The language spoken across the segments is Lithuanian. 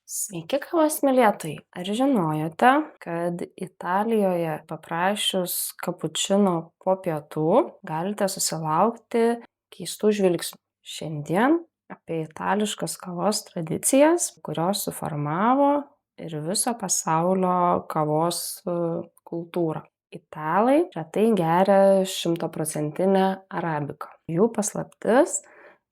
Sveiki, kavos mylėtojai! Ar žinojote, kad Italijoje paprašius kapučino po pietų galite susilaukti keistų žvilgsnių? Šiandien apie itališkas kavos tradicijas, kurios suformavo ir viso pasaulio kavos kultūrą. Italai retai geria 100% arabiką. Jų paslaptis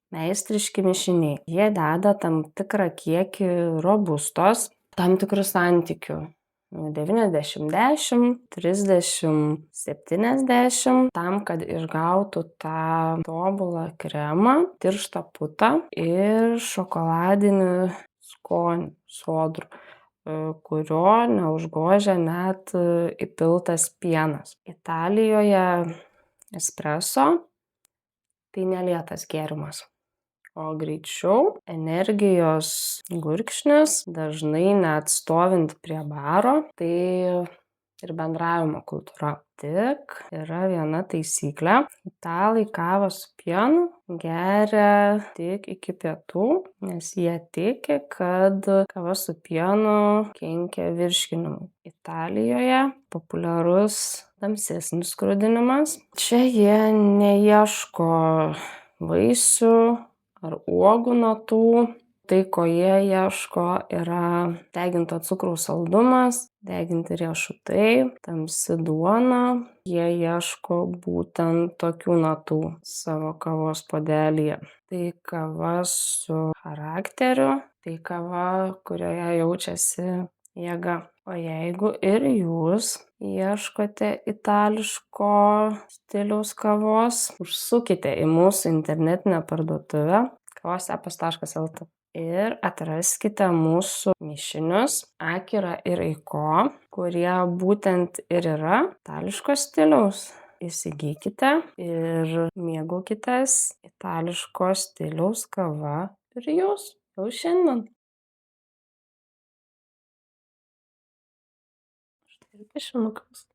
meistriški mišiniai. Jie deda tam tikrą kiekį robustos, tam tikrų santykių. 90-10, 30-70, tam, kad išgautų tą tobulą kremą, tirštą putą ir šokoladinį skonį sodrų, kurio neužgožia net įpiltas pienas. Italijoje espreso tai ne lėtas gėrimas, o greičiau energijos gurkšnis, dažnai net stovint prie baro, tai ir bendravimo kultūra. Tik yra viena taisyklė. Italai kavą su pienu geria tik iki pietų, nes jie tiki, kad kava su pienu kenkia virškinimui. Italijoje populiarus tamsesnis skrudinimas. Čia jie neieško vaisių ar uogų natų. Tai, ko jie ieško, yra deginto cukraus saldumas, deginti riešutai, tamsi duona. Jie ieško būtent tokių natų savo kavos puodelyje. Tai kava su charakteriu, tai kava, kurioje jaučiasi jėga. O jeigu ir jūs ieškote itališko stiliaus kavos, užsukite į mūsų internetinę parduotuvę kavosepas.lt ir atraskite mūsų mišinius Akira ir Aiko, kurie būtent ir yra itališko stiliaus. Įsigykite ir mėgaukitės itališko stiliaus kava ir jūs jau šiandien. Ir piešinukas.